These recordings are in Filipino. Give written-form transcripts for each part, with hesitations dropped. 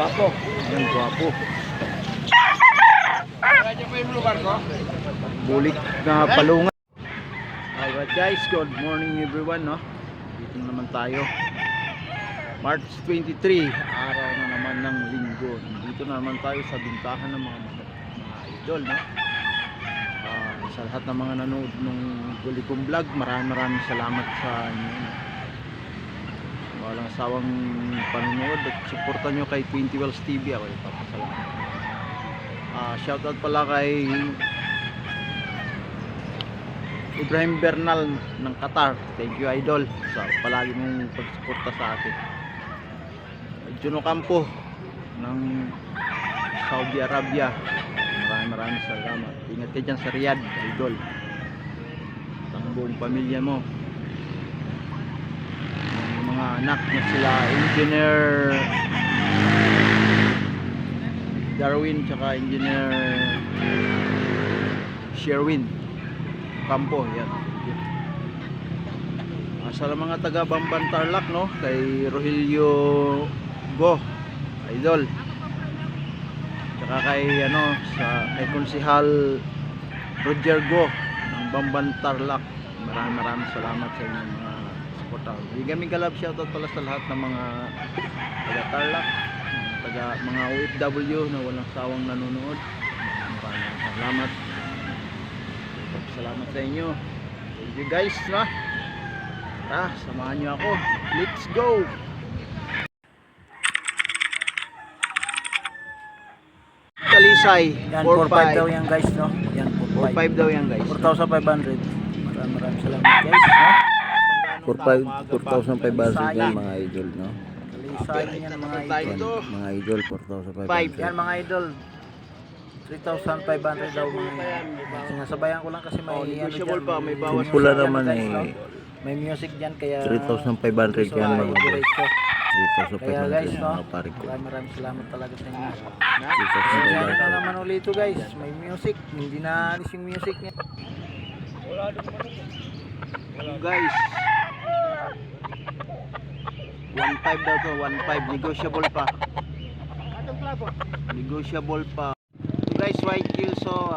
Guwapo. Ang guwapo. Bulik na palungan. Alright guys, good morning everyone, no? Dito na naman tayo. March 23, araw na naman ng linggo. Dito na naman tayo sa bintahan ng mga idol, no? Sa lahat ng mga nanood nung huli kong vlog, maraming salamat sa inyo. Walang sawang panonood at suporta nyo kay 20 Wells TV. Ako ipapasalamat. Shoutout pala kay Ibrahim Bernal ng Qatar. Thank you idol sa palagi mong pagsuporta sa akin. Juno Campo ng Saudi Arabia, maraming salamat. Ingat ka dyan sa Riyadh idol, ang buong pamilya mo, yung mga anak na sila Engineer Darwin tsaka Engineer Sherwin Campo, yan. Sa mga taga Bamban Tarlac, no, kay Rogelio Go idol, tsaka kay kay Konsehal Roger Go ng Bamban Tarlac, maraming salamat sa inyong mga suporta. Gaming kalab, shoutout pala sa lahat ng mga taga Tarlac, mga OFW na walang sawang nanonood. Maraming salamat sa inyo. Thank you guys, no? Samahan nyo ako. Let's go! Talisay, yan, 4.5 daw yan guys, no? Yan, 4.5 daw yan guys. 4,500. Maraming salamat guys, no? 4,500 yan mga idol, no? Talisay yan mga idol. Mga idol, 4,500. Yan mga idol, 3,500 daw mga yan. Sinasabayan ko lang kasi may negotiable pa, may bawas. Pula naman guys, eh. no? May music dyan kaya 3,500 yan mga idol. Kaya guys, 3,500 no? mga pare ko. Maraming salamat talaga sa inyo. 3,500. Ito naman ulit ito guys, may music. Hindi na alis yung music niya. Guys, 1.5 daw to, 1.5, negotiable pa. Negotiable pa. Guys, white Kelso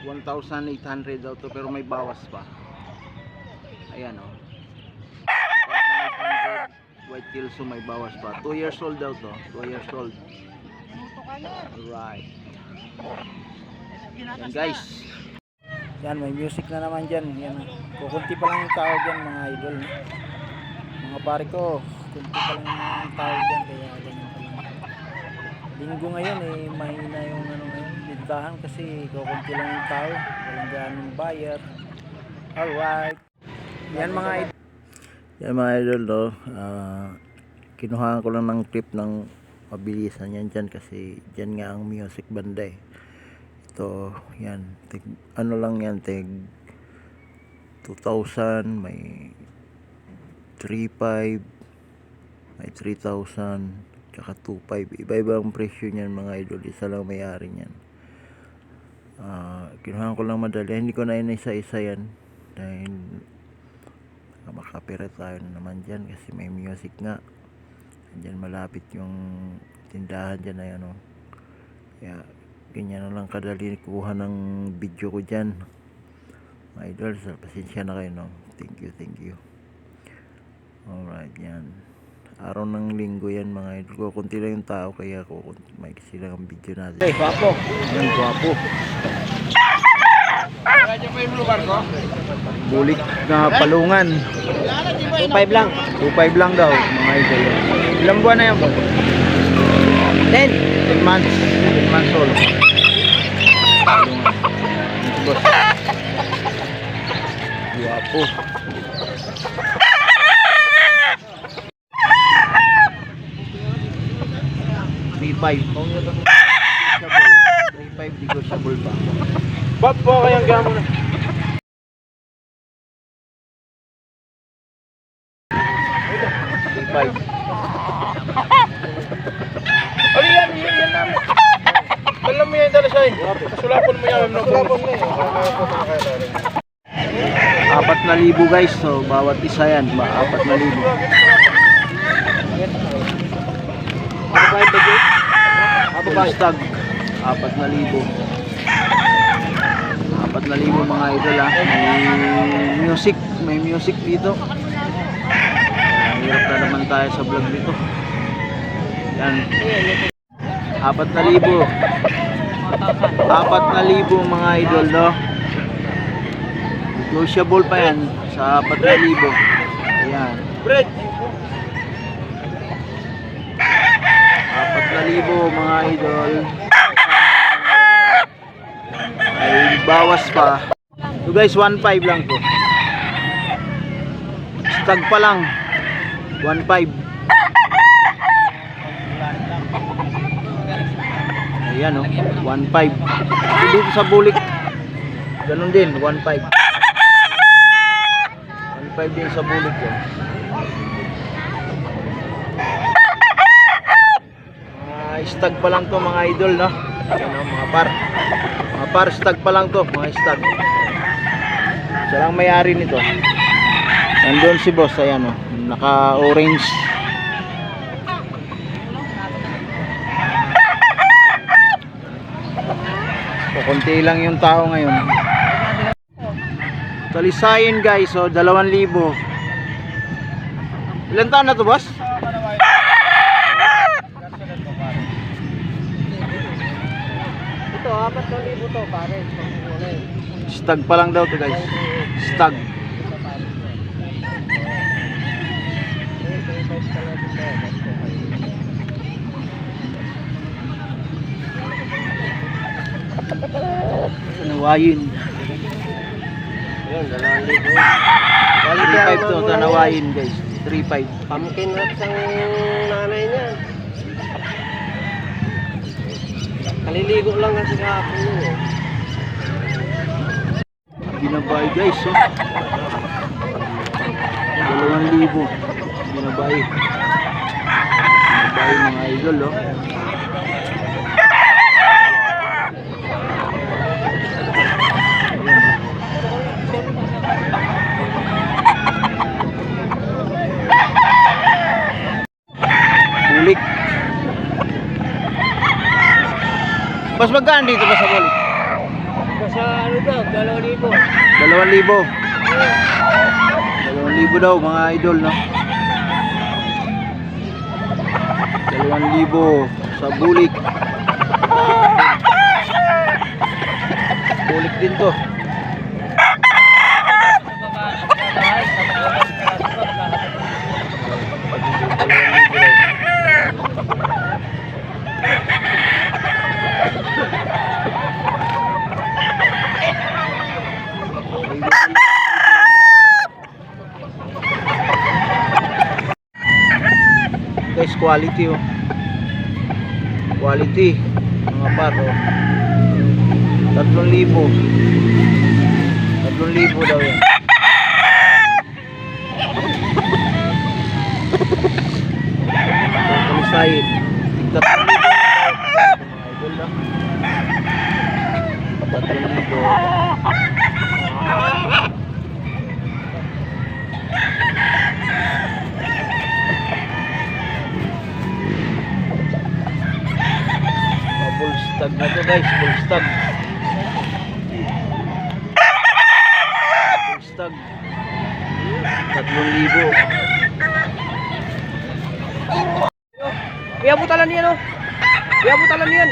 1,800 daw to, pero may bawas pa. Ayan, oh. 1,800 white Kelso, may bawas pa. 2 years old daw to, 2 years old. Right. Yan guys. Yan, may music na naman dyan. Yan, kukunti pa lang yung tao dyan mga idol, no? Mga pare ko, kunti pa lang yung tao dyan, kaya ganyan pa lang. Linggo ngayon eh, mahina yung ngayon, bintahan kasi kukunti lang yung tao, walang ganong buyer. Alright. Yan mga idol. Yan mga idol, no? Kinuhaan ko lang ng clip ng mabilisan yan dyan kasi dyan nga ang music banda eh. Ito, yan, ano lang yan, 2,000, may 3,500, may 3,000, tsaka 2,500. Iba-iba ang presyo niyan mga idol, isa lang may-ari niyan. Kinuhaan ko lang madali, hindi ko na isa-isa yan dahil makapira tayo na naman dyan kasi may music nga. Dyan malapit yung tindahan dyan na yan, no? Kaya ganyan na lang kadali kuha ng video ko dyan mga idol. Pasensya na kayo, no? Thank you. Alright, yan. Araw ng linggo yan mga idol. Kunti lang yung tao kaya may sila ang video natin. Hey, guwapo. Yan, guwapo. Bulik na palungan. 2.5 lang. 2.5 lang daw mga idol. Ilang buwan na yan po? 10 months. 10 months old. Palungan. Boss. Guwapo. negotiable pa. Bob po kayang gamo na. 3.5. Ano yan namin. Alam mo yan dala sa'yo. Kasulapon mo yan. Kasulapon mo yan. 4,000 guys, so bawat isa yan, 4,000. Full stag 4,000. 4,000 mga idol ha. May music dito. Hirap na naman tayo sa vlog dito. Yan. 4,000. 4,000 mga idol, no? Negotiable pa yan sa 4,000. Ayan. 4,000 mga idol. Ay bawas pa. So guys, 1,500 lang to. Stag pa lang. 1,500. Ayan oh, 1,500. So, dito sa bulik ganun din, 1,500. 1,500 din sa bulik yan. Stag pa lang to mga idol, no? Ayan oh, mga par stag pa lang to, mga stag. Siya lang may-ari nito. Nandun si boss, ayan oh, naka orange. So, konti lang yung tao ngayon. Talisayin guys, so 2,000. Ilan taon na to boss? Ito, 4,000 to pare. Stag pa lang daw to guys. Stag. Tanawayin. Yun, 2,000. 3,500 to, tanawayin guys. 3,500. Pamkin na isang nanay niya. Kaliligo lang kasi kahapon yun eh. Ginabay guys, oh. 2,000. Ginabay. Ginabay mga idol, oh. Bulik. Mas magkaan dito ba sa bulik? Sa ano daw, 2,000. 2,000. 2,000 daw mga idol, no? 2,000 sa bulik. Bulik din to. Guys, quality oh. Quality mga par oh. 3,000. 3,000 daw yan. Talisayin. 3,000 mga idol lang. 3,000. Full stag na to guys, full stag. Full stag. 3,000. Iabutalan niyan oh. Iabutalan niyan.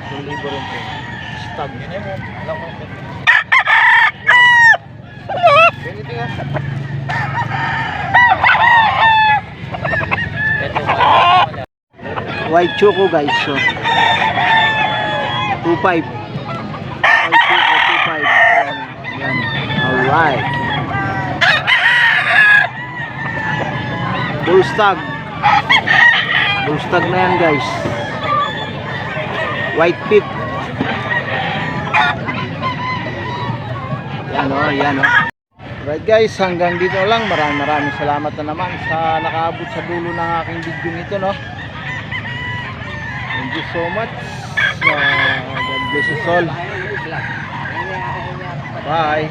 3,000 rin to. Stag. Ganito nga. White choco guys, so 2,500. White choco 2,500. Yan. Alright. Bull stag. Bull stag na yan guys. White pip. Yan o, yan o. Right guys, hanggang dito lang. Maraming salamat na naman sa nakaabot sa dulo ng aking video nito, no. Thank you so much. God bless us all. Bye.